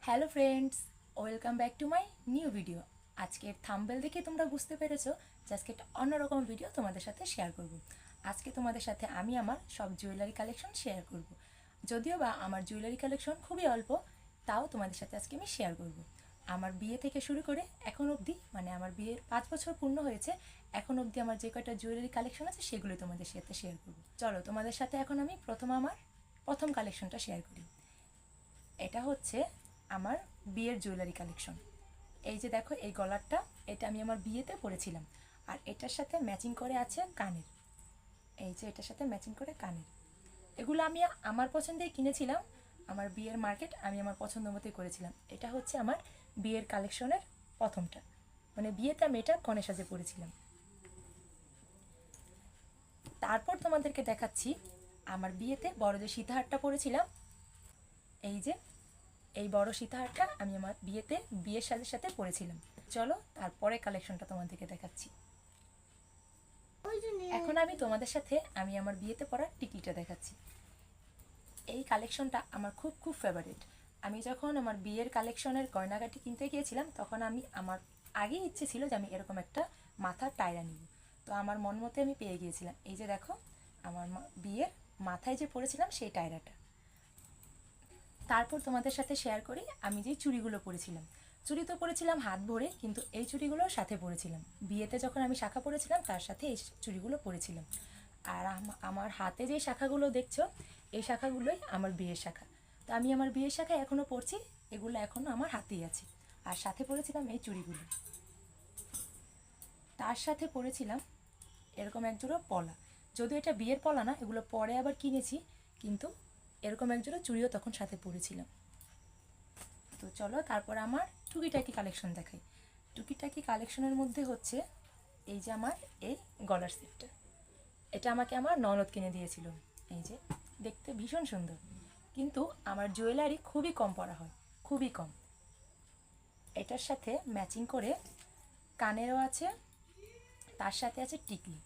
Hello friends, welcome back to my new video. আজকের thumbnail দেখে তোমরা বুঝতে পেরেছো যে আজকে একটা অন্যরকম ভিডিও তোমাদের সাথে শেয়ার করব। আজকে তোমাদের সাথে আমি আমার সব জুয়েলারি কালেকশন শেয়ার করব। যদিও বা আমার জুয়েলারি কালেকশন খুবই অল্প, তাও তোমাদের সাথে আজকে আমি শেয়ার করব। আমার বিয়ে থেকে শুরু করে এখন অবধি, মানে আমার বিয়ের 5 বছর পূর্ণ হয়েছে, এখন অবধি আমার যে কয়টা জুয়েলারি কালেকশন আছে সেগুলো তোমাদের সাথে শেয়ার করব। চলো তোমাদের সাথে এখন আমি আমার প্রথম কালেকশনটা শেয়ার করি। এটা হচ্ছে আমার বিয়ের জুয়েলারি কালেকশন। এই যে দেখো, এই গলারটা, এটা আমি আমার বিয়েতে পরেছিলাম। আর এটার সাথে ম্যাচিং করে আছে কানের। এই যে এটার সাথে ম্যাচিং করে কানের, এগুলো আমি আমার পছন্দেই কিনেছিলাম। আমার বিয়ের মার্কেট আমি আমার পছন্দ মতোই করেছিলাম। এটা হচ্ছে আমার বিয়ের কালেকশনের প্রথমটা, মানে বিয়েতে আমি এটা কনে সাজে পরেছিলাম। তারপর তোমাদেরকে দেখাচ্ছি আমার বিয়েতে বড় যে সীতাহারটা পরেছিলাম। এই যে এই বড় সীতাহারটা আমি আমার বিয়ের সাজের সাথে পরেছিলাম। চলো তারপরে কালেকশনটা তোমাদেরকে দেখাচ্ছি। এখন আমি তোমাদের সাথে আমার বিয়েতে পরা টিকলিটা দেখাচ্ছি। এই কালেকশনটা আমার খুব খুব ফেভারিট। আমি যখন আমার বিয়ের কালেকশনের গয়নাগাটি কিনতে গিয়েছিলাম, তখন আমার আগেই ইচ্ছে ছিল যে আমি এরকম একটা মাথার টায়রা নিব। তো আমার মন মতে আমি পেয়ে গিয়েছিলাম। এই যে দেখো, আমার বিয়ের মাথায় যে পরেছিলাম সেই টায়রাটা। তারপর তোমাদের সাথে শেয়ার করি আমি যে চুড়িগুলো পরেছিলাম। চুড়ি তো পরেছিলাম হাত ভরে, কিন্তু এই চুড়িগুলোর সাথে পরেছিলাম। বিয়েতে যখন আমি শাখা পরেছিলাম তার সাথে এই চুড়িগুলো পরেছিলাম। আর আমার হাতে যে শাখাগুলো দেখছো, এই শাখাগুলোই আমার বিয়ের শাখা। তো আমি আমার বিয়ের শাখা এখনও পরছি, এগুলো এখনও আমার হাতেই আছে। আর সাথে পরেছিলাম এই চুড়িগুলো। তার সাথে পরেছিলাম এরকম একজোড়া পলা। যদিও এটা বিয়ের পলা না, এগুলো পরে আবার কিনেছি, কিন্তু এরকম একজোড়া চুড়িও তখন সাথে পরেছিলাম। তো চলো তারপর আমার টুকিটাকি কালেকশন দেখাই। টুকিটাকি কালেকশনের মধ্যে হচ্ছে এই যে আমার এই গলার সেটটা। এটা আমাকে আমার ননদ কিনে দিয়েছিল। এই যে দেখতে ভীষণ সুন্দর, কিন্তু আমার জুয়েলারি খুবই কম পরা হয়, খুবই কম। এটার সাথে ম্যাচিং করে কানেরও আছে, তার সাথে আছে টিকলি।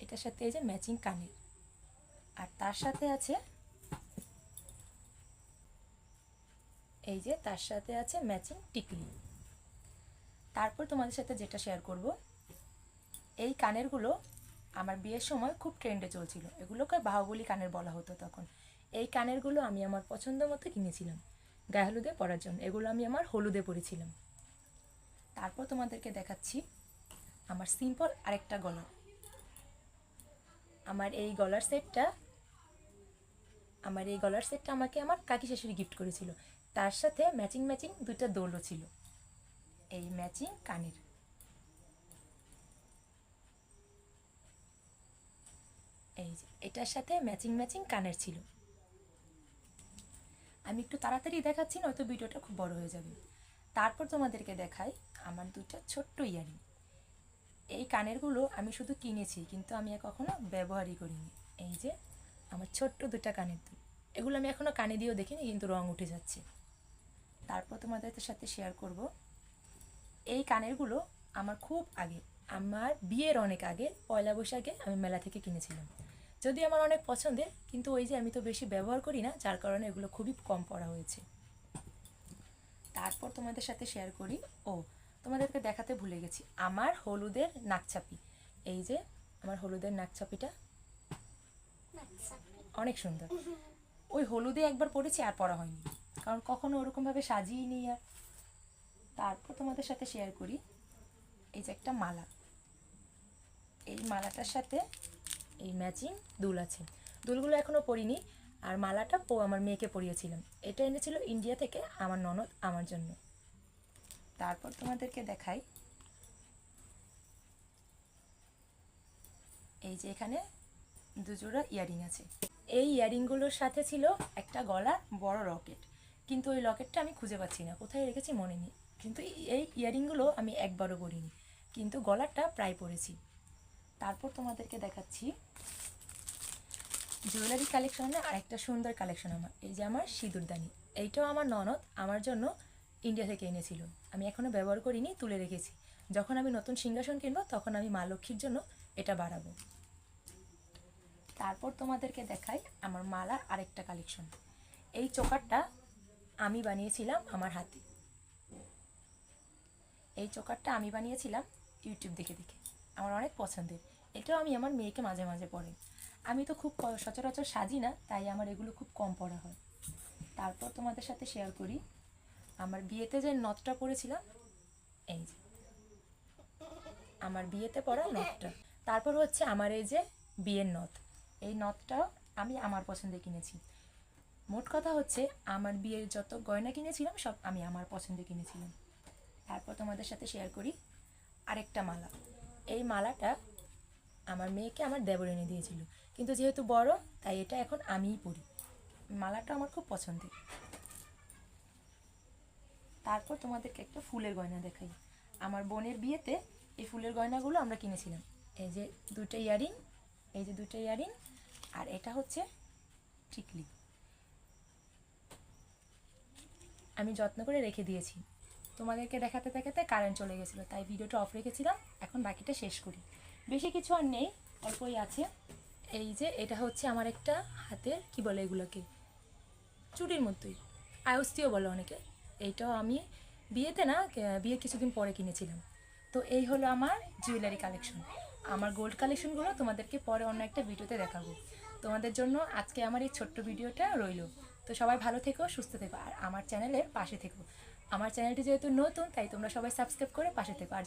এটার সাথে এই যে ম্যাচিং কানের, আর তার সাথে আছে এই যে তার সাথে আছে ম্যাচিং টিকলি। তারপর তোমাদের সাথে যেটা শেয়ার করব, এই কানেরগুলো আমার বিয়ের সময় খুব ট্রেন্ডে চলছিল। এগুলোকে বাহুবলী কানের বলা হতো তখন। এই কানেরগুলো আমি আমার পছন্দ মতো কিনেছিলাম গায়ে হলুদে পরার জন্য। এগুলো আমি আমার হলুদে পরেছিলাম। তারপর তোমাদেরকে দেখাচ্ছি আমার সিম্পল আরেকটা গলা। আমার এই গলার সেটটা আমাকে আমার কাকি শাশুড়ি গিফট করেছিল। তার সাথে ম্যাচিং ম্যাচিং দুইটা দোলও ছিল, এই ম্যাচিং কানের। এই যে এটার সাথে ম্যাচিং ম্যাচিং কানের ছিল। আমি একটু তাড়াতাড়ি দেখাচ্ছি, নয়তো ভিডিওটা খুব বড় হয়ে যাবে। তারপর তোমাদেরকে দেখাই আমার দুইটা ছোট্ট ইয়ারিং। এই কানেরগুলো আমি শুধু কিনেছি, কিন্তু আমি কখনো ব্যবহারই করিনি। এই যে আমার ছোট্ট দুটা কানের দুল, এগুলো আমি এখনও কানে দিয়েও দেখিনি, কিন্তু রং উঠে যাচ্ছে। তারপর তোমাদের সাথে শেয়ার করব, এই কানেরগুলো আমার খুব আগে, আমার বিয়ের অনেক আগে, পয়লা বৈশাখে আমি মেলা থেকে কিনেছিলাম। যদি আমার অনেক পছন্দের, কিন্তু ওই যে আমি তো বেশি ব্যবহার করি না, যার কারণে এগুলো খুবই কম পড়া হয়েছে। তারপর তোমাদের সাথে শেয়ার করি, তোমাদেরকে দেখাতে ভুলে গেছি, আমার হলুদের নাকছাপি। এই যে আমার হলুদের নাকছাপিটা অনেক সুন্দর। ওই হলুদে একবার পরেছি, আর পরা হয়নি, কারণ কখনো ওরকমভাবে সাজিয়ে নিই। আর তারপর তোমাদের সাথে শেয়ার করি এই যে একটা মালা। এই মালাটার সাথে এই ম্যাচিং দুল আছে। দুলগুলো এখনও পরিনি, আর মালাটা আমার মেয়েকে পরিয়েছিলাম। এটা এনেছিল ইন্ডিয়া থেকে আমার ননদ আমার জন্য। তারপর তোমাদেরকে দেখাই এই যে এখানে দুজোড়া ইয়ারিং আছে। এই ইয়ারিংগুলোর সাথে ছিল একটা গলার বড় লকেট, কিন্তু ওই লকেটটা আমি খুঁজে পাচ্ছি না, কোথায় রেখেছি মনে নেই। কিন্তু এই ইয়ারিংগুলো আমি একবারও পরিনি, কিন্তু গলারটা প্রায় পরেছি। তারপর তোমাদেরকে দেখাচ্ছি জুয়েলারি কালেকশনে আরেকটা সুন্দর কালেকশন আমার। এই যে আমার সিঁদুরদানি, এইটাও আমার ননদ আমার জন্য ইন্ডিয়া থেকে এনেছিল। আমি এখনও ব্যবহার করিনি, তুলে রেখেছি। যখন আমি নতুন সিংহাসন কিনবো, তখন আমি মা লক্ষ্মীর জন্য এটা বাড়াবো। তারপর তোমাদেরকে দেখাই আমার মালার আরেকটা কালেকশন। এই চোকারটা আমি বানিয়েছিলাম আমার হাতে। এই চোকারটা আমি বানিয়েছিলাম ইউটিউব দেখে দেখে, আমার অনেক পছন্দের। এটাও আমি আমার মেয়েকে মাঝে মাঝে পরাই। আমি তো খুব সচরাচর সাজি না, তাই আমার এগুলো খুব কম পরা হয়। তারপর তোমাদের সাথে শেয়ার করি আমার বিয়েতে যে নথটা পরেছিলাম, এই যে আমার বিয়েতে পরা নথটা। তারপর হচ্ছে আমার এই যে বিয়ের নথ, এই নথটাও আমি আমার পছন্দে কিনেছি। মোট কথা হচ্ছে আমার বিয়ের যত গয়না কিনেছিলাম সব আমি আমার পছন্দে কিনেছিলাম। তারপর তোমাদের সাথে শেয়ার করি আরেকটা মালা। এই মালাটা আমার মেয়েকে আমার দেবর এনে দিয়েছিল, কিন্তু যেহেতু বড় তাই এটা এখন আমিই পরি। মালাটা আমার খুব পছন্দের। তারপর তোমাদেরকে একটা ফুলের গয়না দেখাই। আমার বোনের বিয়েতে এই ফুলের গয়নাগুলো আমরা কিনেছিলাম। এই যে দুটো ইয়ারিং, এই যে দুটো ইয়ারিং, আর এটা হচ্ছে টিকলি। আমি যত্ন করে রেখে দিয়েছি। তোমাদেরকে দেখাতে দেখাতে কারেন্ট চলে গেছিলো, তাই ভিডিওটা অফ রেখেছিলাম। এখন বাকিটা শেষ করি। বেশি কিছু আর নেই, অল্পই আছে। এই যে এটা হচ্ছে আমার একটা হাতের কি বলে এগুলোকে, চুড়ির মতোই, আয়স্তিও বলে অনেকে। এইটাও আমি বিয়েতে না, বিয়ের কিছুদিন পরে কিনেছিলাম। তো এই হলো আমার জুয়েলারি কালেকশন। আমার গোল্ড কালেকশনগুলো তোমাদেরকে পরে অন্য একটা ভিডিওতে দেখাবো। তোমাদের জন্য আজকে আমার এই ছোট্ট ভিডিওটা রইলো। তো সবাই ভালো থেকো, সুস্থ থেকো, আর আমার চ্যানেলের পাশে থেকো। আমার চ্যানেলটি যেহেতু নতুন, তাই তোমরা সবাই সাবস্ক্রাইব করে পাশে থেকো। আর